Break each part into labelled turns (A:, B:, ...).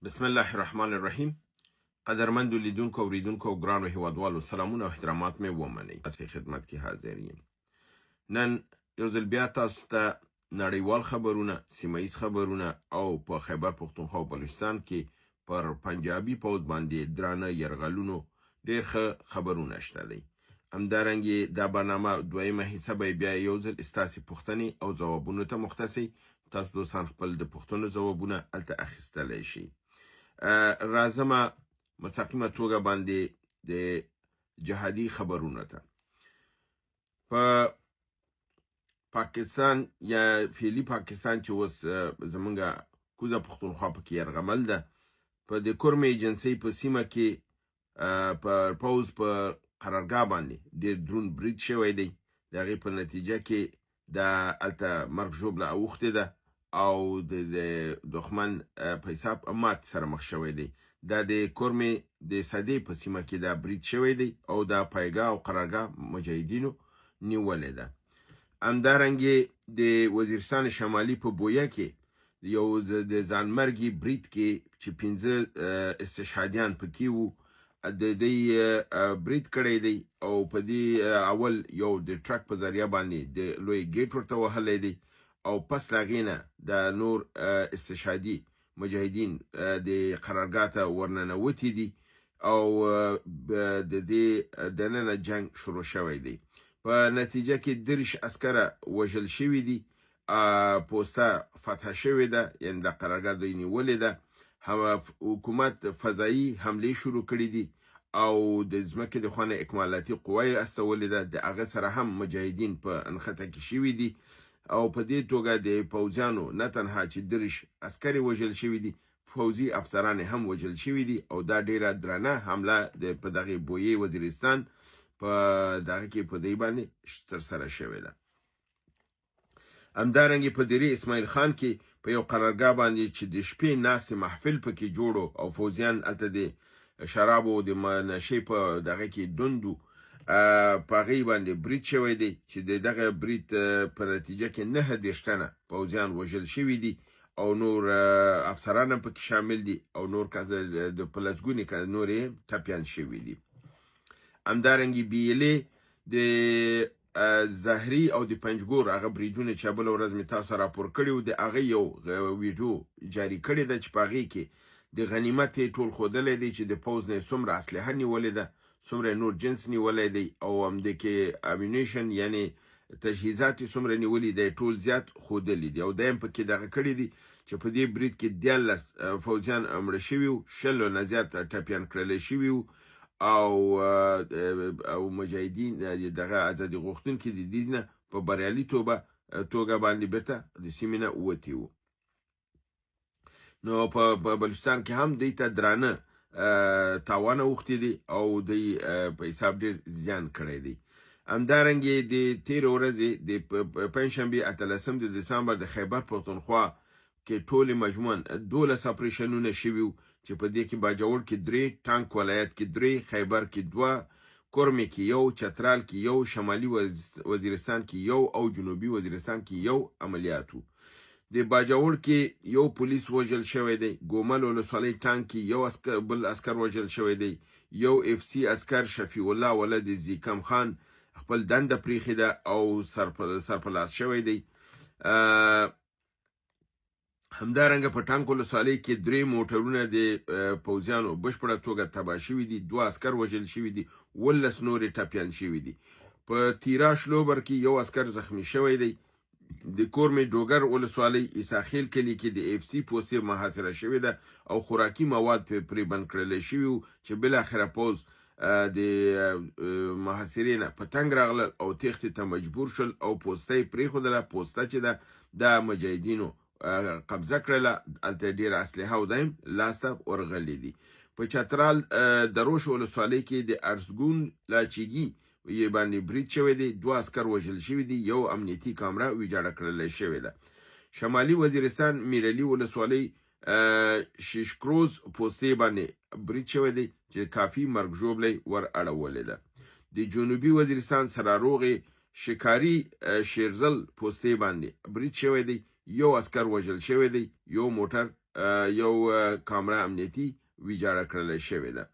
A: بسم الله الرحمن الرحیم. قدرمند لیدونکو اوریدونکو ګرانو هیوادوالو سلامونه او احترامات مې ومنئ. تاسو خدمت کې حاضر یم. نن یو ځل بیا تاسو ته نړیوال خبرونه، سیمایي خبرونه او په خیبر پختونخوا او بلوچستان کې پر پنجابي پوز باندې درانه يرغلونو ډېر ښه خبرونه شته دي. همدارنګه دا برنامه دویمه حصہ به بیا یو ځل استاسي پوښتنې او ځوابونو ته مختصي. تاسو دوستان خپل د پوښتنو ځوابونه الته اخیستلی شئ. رازمه مستقیمه توګه باندې د جهادي خبرونه ته په پاکستان یا فعلي پاکستان چې اوس زمونږ کوزه پښتونخوا پکې یرغمل ده، په د کورمې ایجنسۍ په سیمه کې په پوز په قرارګاه باندې ډېر درون برید شوی دی. د هغې په نتیجه کې د هلته مرګ ژوبله اوښتې ده او د دښمن په حساب مات سره مخ شوی دی. دا د کورمې د صدې په سیمه کې دا برید شوی دی او دا پایګاه او قرارګاه مجاهدینو نیولې ده. همدارنګې د وزیرستان شمالي په بویه کې یو د ځانمرګي برید کې چې 15 استشهادیان پکې وو، د دې برید کړی دی او په دې اول یو د ټرک په ذریعه باندې د لوی ګیټ ورته وهلی دی او پس لاغې نه د نور استشهادي مجاهدین د قرارګاه ته ورننوتي دي او د دې دننه جنگ شروع شوی دی. په نتیجه کې 30 عسکره وژل شوي دي. پوسته فتح شوې ده، یعنې د قرارګاه دوی نیولې ده. حکومت فضایي حملې شروع کړي دي او د ځمکې د خوا نه اکمالاتي قوه یې استولې ده. د هغه سره هم مجاهدین په انخته کې شوي دي او په دې توګه د پوځیانو نه تنها چې 30 عسکرې وژل شوي دي، فوځي افسران هم وژل شوي دي او دا ډیره درنه حمله په دغه بویې وزیرستان په دغه کې په دې باندې ترسره شوې ده. همدارنګه په دیرې اسماعیل خان کې په یو قرارګاه باندې چې د شپې ناستې محفل پکې جوړو او فوځیان هلته د شرابو د نشې په دغه کې دوندو په هغې باندې برید شوی دی چې د دغه برید په نتیجه کې 9 تنه پوځیان وژل شوي دي او نور افسران هم پکې شامل دي او نور د په لسګونې نور یې ټپیان شوي دي. همدارنګه بیلې د زهري او د پنجګور هغه بریدونه چې بله ورځ مې تاسو راپور کړي وو، د هغه یو ویډیو جاري کړې ده چې په هغې کې د غنیمت یې ټول ښودلی دی چې د پوځ نه یې څومره اسلحه نیولې ده، څومره نور جنس نیولی دی او همدې کې امونیشن یعنې تجهیزات یې څومره نیولي دی ټول زیات ښودلي دي. او دا هم پکې دغه کړي دي چې په دې برید کې 14 فوځیان مړه شوي وو، 20 نه زیات ټپیان کړلی شوي وو او مجاهدین دغه ازادي غوښتونکي د دې نه په بریالي توګه باندې بیرته د سیمې نه ووتي وو. نو په بلوچستان کې هم دوی ته درانه تاوان اوښتي دي او دوی په حساب ډېر زیان کړی دی. همدارنګې د تېرې ورځې د پنجشنبې 18 د دسامبر د خیبر پښتونخوا کې ټولې مجموعاً 12 اپریشنونه شوي وو چې په دې کې باجوړ کې 3، ټانک ولایت کې 3، خیبر کې 2، کورمې کې 1، چترال کې 1، شمالي وزیرستان کې 1 او جنوبي وزیرستان کې 1 عملیات وو. د باجوړ کې 1 پولیس وژل شوی دی، ګومل ولسوالۍ ټانک کې 1 بل عسکر وژل شوی دی، 1 FC عسکر شفیع الله ولد زیکم خان خپل دنده پریښې ده او سرپلاس شوی دی. همدارنګه په ټانک ولسوالۍ کې 3 موټرونه د پوځیانو بشپړه توګه تباه شوي دي، 2 عسکر وژل شوي دي، 19 نورې ټپیان شوي دي. په تیراش لوبر کې 1 عسکر زخمی شوی دی. د کورمې ډوګر ولسوالۍ عیساخیل کلي کې د FC پوستې محاصره شوې ده او خوراکي مواد پرې بند کړلی شوي وو چې بالاخره پوځ د محاصرې نه په تنګ راغلل او تېښتې ته مجبور شول او پوسته یې پرېښودله. پوسته چې ده د مجاهدینو قبضه کړله، هلته ډېره اسلحه او دایم لاسته ورغلي دي. په چترال د روش ولسوالۍ کې د ارزګون لاچیګي یې باندې برید شوی دی، 2 عسکر وژل شوي دي، 1 امنیتي کامره ویجاړه کړلی شوې ده. شمالي وزیرستان میرلي ولسوالۍ شیشکروز پوستې باندې برید شوی دی چې کافي مرګ ژوبلی ور اړولې ده. د جنوبي وزیرستان سراروغې شکاري شیرزل پوستې باندې برید شوی دی، 1 عسکر وژل شوی دی، 1 موټر یو کامره امنیتي ویجاړه کړل شوې ده.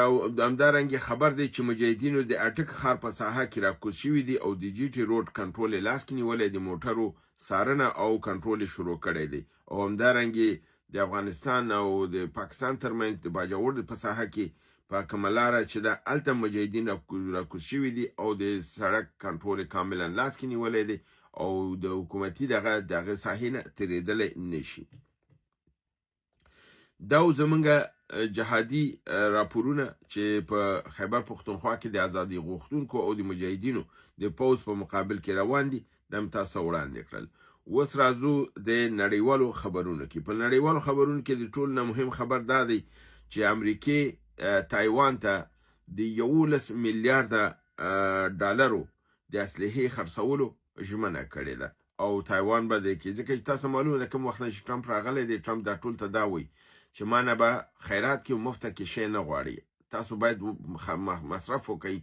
A: او همدارنګه خبر دی چې مجاهدینو د اټک ښار په ساحه کې راکوز شوي دي او د جی ټي روډ کنټرول یې لاس کې نیولی د موټرو څارنه او کنټرول یې شروع کړی دی. او همدارنګه د افغانستان او د پاکستان ترمنځ د باجوړ په ساحه کې په کومه لاره چې د هلته مجاهدین راکوز شوي دي او د سړک کنټرول یې کاملا لاس کې نیولی دی او د حکومتي دغه ساحې نه تېرېدلی نشي. دا زمونږ جهادي راپورونه چې په خیبر پښتونخوا کې د ازادي غوښتونکو او د مجاهدینو د پوځ په مقابل کې روان دي د تاسو وړاندې کړل. اوس راځو د نړیوالو خبرونو کې. په نړیوالو خبرونو کې د ټول نه مهم خبر دا دی چې امریکای تایوان ته د 11 میلیارډ ډالرو د اسلحې خرڅولو ژمنه کړې ده او تایوان به د کې ځکه چې تاسو معلومه ده کوم وخت چې ټرمپ راغلی دی ټرمپ دا ټول ته دا وایي چې ما نه به خیرات کې مفته کې شی نه غواړي تاسو باید مصرف وکړئ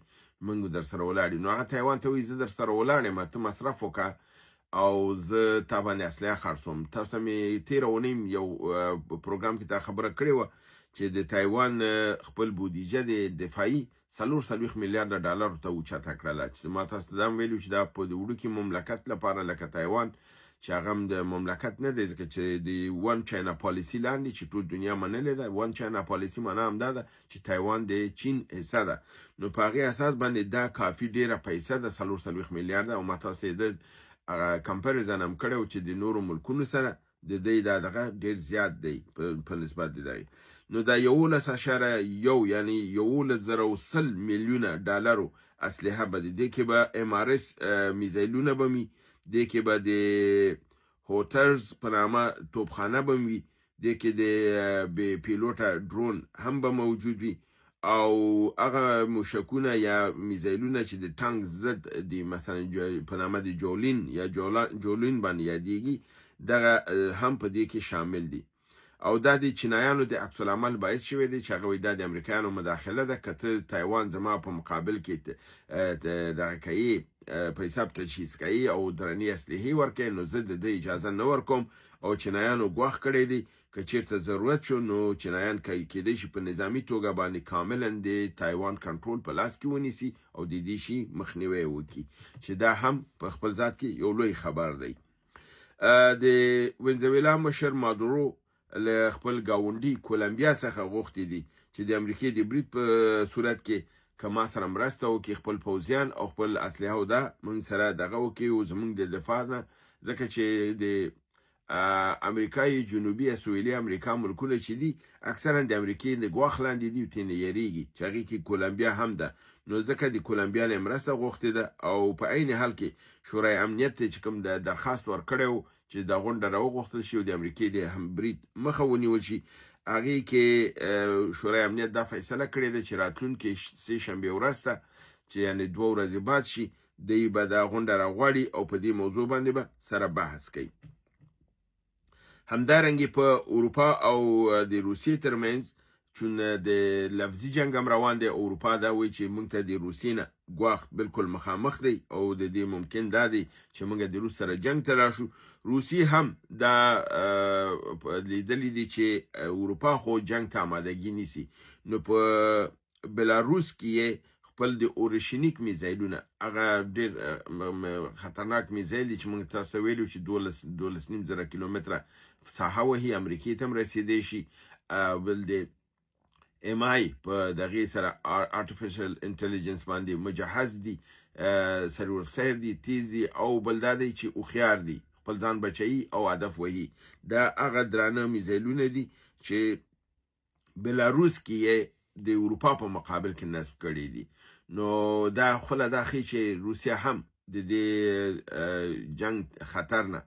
A: موږ در سره ولاړ یو. نو هغه تایوان ته وایي زه در سره ولاړ یم ته مصرف وکړه او زه تا باندې اسلحه خرڅوم. تاسو ته مې تېره اونۍ یو پروګرام کې دا خبره کړې وه چې د تایوان خپل بودیجه د دفاعي 440 میلیارډ ډالرو ته اوچته کړله چې ما تاسو ته دا هم ویلي چې دا په د وړوکي مملکت لپاره لکه تایوان چې هغه هم د مملکت نه دی ځکه چې د ون چاینا پالیسي لاندې چې ټول دنیا منلې ده. ون چاینا پالیسي معنا همدا ده چې تایوان د چین حصه ده. نو په هغې اساس باندې دا کافي ډېره پیسه ده 440 میلیارډ او ما تاسو د کمپریزن هم کړی و چې د نورو ملکونو سره د دې دا دغه ډېر زیات دی په نسبت د دی. نو دا 11.1 یعنی 1100 میلیونه ډالرو اسلحه به دي کې به MRS میزایلونه به می دې کې به د هوټرز په نامه توپخانه به وي دې کې د بې پیلوټه ډرون هم به موجود وي او هغه موشکونه یا میزایلونه چې د ټانک ضد دي مثلا په نامه د جولین یا جولین باندې یادېږي دغه هم په دې کې شامل دي. او دا د چینایانو د عکس العمل باعث شوی دی چې هغه وایي دا د امریکایانو مداخله ده که ته تایوان زما په مقابل کې دغه کوي په حساب تجهیز کوي او درنې اسلحې ورکوي نو زه د دې اجازه نه ورکوم. او چینایانو ګواښ کړی دی که چیرته ضرورت شو نو چینایان کېدای شي په نظامي توګه باندې کاملا د تایوان کنټرول په لاس کې ونیسي او د دې شي مخنیوی وکړي چې دا هم په خپل ذات کې یو لوی خبر دی. د وینزویلا مشر مادورو له خپل ګاونډي کولمبیا څخه غوښتي دي چې د امریکای د برید په صورت کې که ما سره مرسته وکړي خپل پوځیان او خپل اسلحه او دا موږ سره دغه وکړي او زموږ د دفاع نه ځکه چې د امریکای جنوبي یا سویلي امریکا ملکونه چې دي اکثرا د امریکای د ګواښ لاندې دي ترې نه یریږي چې هغې کې کولمبیا هم ده. نو ځکه د کولمبیا نه مرسته غوښتې ده او په عین حال کې شورای امنیت ته چې کوم د درخواست ورکړی و چې دا غونډه راوغوښتل شي او د امریکای د برید مخه ونیول شي هغې کې شورای امنیت دا فیصله کړې ده چې راتلونکې سې شنبې ورځ ته چې یعنې 2 ورځې بعد شي دوی به دا غونډه راغواړي او په دې موضوع باندې به سره بحث کوي. همدارنګه په اروپا او د روسیې ترمنځ چون د لفظي جنگ هم روان دی. اروپا دا وایي چې موږ ته د روسیې نه ګواښ بالکل مخامخ دی او د دې ممکن دا دی چې موږ د روس سره جنگ ته راشو. روسیې هم دا لیدلی دی چې اروپا خو جنگ ته آمادګي نیسي. نو په بلاروس کې خپل د اورشنیک میزایلونه هغه ډېر خطرناک میزایل دی چې موږ تاسو ویلو چې 12.5 کیلومتره ساحه وهي امریکې ته هم رسېدی شي. بل د MI په دغې سره artificial intelligence باندې مجهز دي سرور سیر دي تیز دي او بل دا دی چې هوښیار دي خپل ځان بچوي او هدف وهي. دا هغه درانه میزایلونه دي چې بلاروس کې یې د اروپا په مقابل کې نصب کړي دي. نو دا خله دا ښیي چې روسیه هم د دې جنگ خطر نه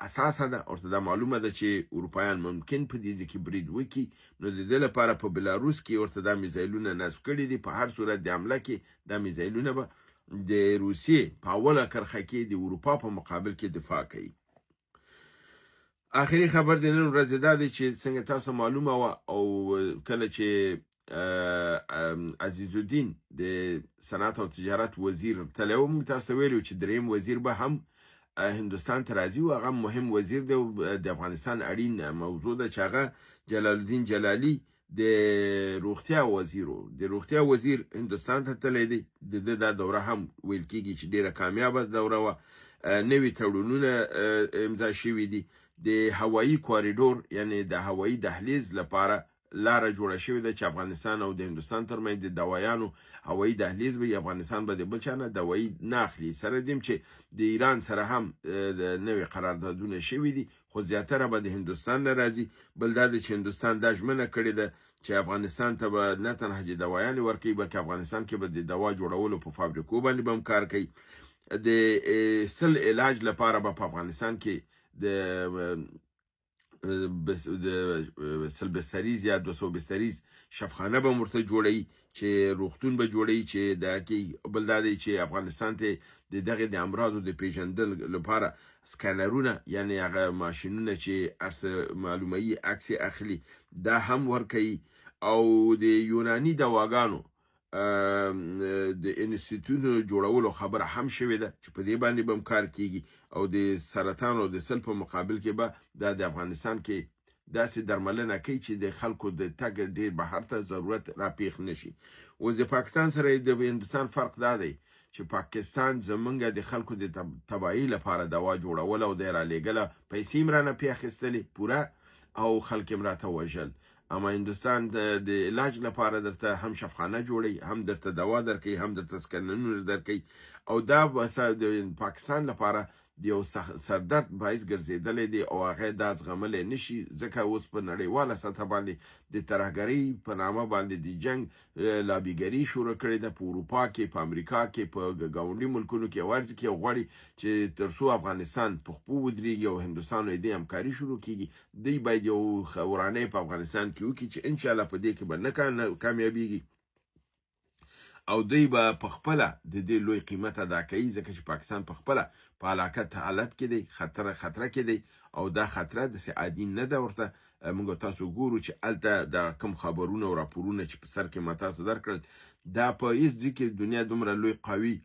A: اساسه ده او دا معلومه ده چې اروپایان ممکن په دې ځکه برید وکړي. نو د دې لپاره په بلاروس کې ورته دا میزایلونه نصب کړي دي. په هر صورت د حمله کې دا میزایلونه به د روسیې په اوله کرخه کې د اروپا په مقابل کې دفاع کوي. آخري خبر د نن ورځې دا دی چې څنګه تاسو معلومه وه او کله چې عزیزالدین د صنعت او تجارت وزیر تللی و موږ تاسو ویلو چې دریم وزیر به هم هندوستان ته راځي او هغه مهم وزیر دی د افغانستان اړین موضوع ده چې هغه جلال الدین جلالی د روغتیا وزیر هندوستان ته تللی دی. د دوره هم ویل کېږي چې ډیره کامیابه دوره وه. نوي تړونونه امضا شوي دي. د هوایي کوریډور یعنی د هوایي دهلیز لپاره لاره جوړه شوې ده چې افغانستان او د هندوستان ترمنځ د دوايانو هوایي دهلیز به افغانستان به د بل چا نه دوايي نه اخلي. سره دیم چې د ایران سره هم د نوې قراردادونه شوي دي خو زیاتره به د هندوستان نه راځي. بل دا چې هندوستان دا ژمنه کړې ده چې افغانستان ته به نه تنها دوايانې ورکوي بلکې افغانستان کې به د دوا جوړولو په فابریکو باندې به هم کار کوي. د سل علاج لپاره به په افغانستان کې د سل بستریز یا 200 بستریز شفخانه به مرته جوړي چې روغتون به جوړي چې دا کې بل دا دی چې افغانستان ته د دغه د امراضو د پیژندل لپاره سکانرونه یعنی هغه ماشینونه چې معلومي عکس اخلي دا هم ورکي. او د یوناني دواګانو د انسټیټیوټونو جوړولو خبره هم شوې ده چې په دې باندې به کار کیږي او د سرطان او د سل په مقابل کې به د افغانستان کې داسې درملنه کوي چې د خلکو د تګ ډیر بهر ته ضرورت راپیښ نشي. او د پاکستان سره د هندوستان فرق دا دی چې پاکستان زمونږ د خلکو د تباہی لپاره دوا جوړول او د را لېګله پیسې مرانه پیاخستلې پوره او خلک امراته وژل. اما هندوستان د علاج لپاره درته هم شفخانه جوړي هم درته دوا درکې هم درته سکننونه درکې او دا د پاکستان لپاره د یو سردرد باعث ګرځېدلی دی او هغه دا زغملی نشي ځکه اوس په نړیواله سطح باندې د ترهګرۍ په نامه باندې د جنګ لابیګري شروع کړې ده. په اروپا کې په امریکا کې په ګاونډي ملکونو کې ورځي کې غواړي چې تر څو افغانستان په خپو ودرېږي او هندوستان دې همکاري شروع کیږي دوی باید یو ورانۍ په افغانستان کې وکړي چې انشاءالله په دې کې به نه کامیابیږي او دوی به په خپل د دې لوی قیمت ادا کوي ځکه چې پاکستان په خپل په علاقه حالت کې دی خطر کې دی او دا خطر د عادي نه ده. ورته موږ تاسو ګورو چې الته د کم خبرونه او راپورونه چې په سر کې ما تاسو درکړل دا په هیڅ ځکه دنیا دومره لوی قوي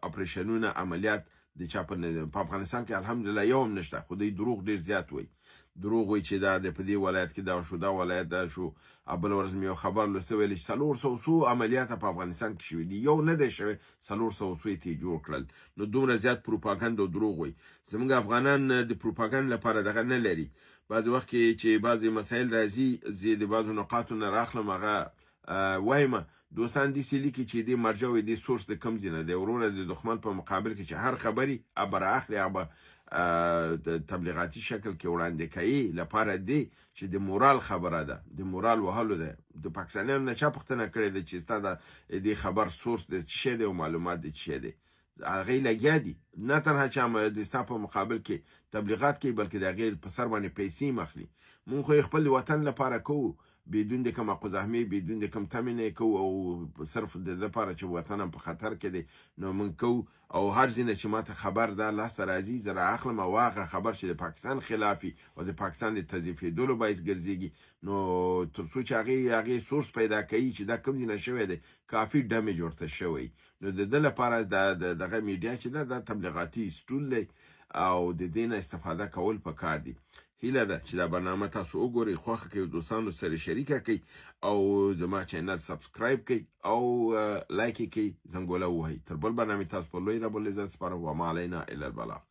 A: اپریشنونه عملیات د چا په افغانستان کې الحمدلله یو هم نشته. خو دوی دروغ ډیر زیات وایي دروغ وایي چې دا د په دې ولایت کې دا شو دا ولایت دا شو. بل ورځ مې یو خبر لوستی ویل چې 400 عملیات په افغانستان کې شوي دي یو نه دی شوی 400 یې جوړ کړل. نو دومره زیات پروپاګاندا او دروغ وایي. زموږ افغانان د پروپاګاندا لپاره دغه نه لري. بعضې وخت کې چې بعضې مسایل راځي زه د بعضو نقاطو نه راخلم هغه وایم دوستان داسې لیکي چې دې مرجع وي دې سورس د کوم ځای نه دی وروره د دښمن په مقابل کې چې هر خبرې ابر اخلي هغه د تبلیغاتي شکل کې وړاندې کوي لپاره دی چې د مورال خبره ده د مورال وهلو ده. د پاکستانیانو نه چا پوښتنه کړې ده چې ستا د دې خبر سورس د څه شی دی او معلومات د څه شی دی. هغې لګیا دي نه تنها چې د ستا په مقابل کې تبلیغات کوي بلکې د هغې په سر باندې پیسې هم اخلي. مونږ خو خپل وطن لپاره کوو بدون د کوم قزحمي بدون د کوم تمنه کوو او صرف د لپاره چې وطن هم په خطر کې دی نو مونږ کوو او هر ځینه چې ماته خبر ده لاسته راځي زه رااخلم او هغه خبر چې د پاکستان خلافي او د پاکستان د تضعیفېدلو باعث ګرځېږي نو تر څو چې هغې سورس پیدا کوي چې دا کوم ځای نه شوی دی کافي ډمیج ورته شوی نو د ده لپاره دغه میډیا چې ده دا تبلیغاتي سټول دی او د دې نه استفاده کول پکار دي. هیله ده چې دا برنامه تاسو وګورئ خوښه کړئ دوستانو سره شریکه کړئ او زما چینل سبسکرایب کړئ او لایک یې کړئ زنګوله ووهئ. تر بل برنامې تاسو په لوی رب العزت سپارم وما علینا الا البلاغ.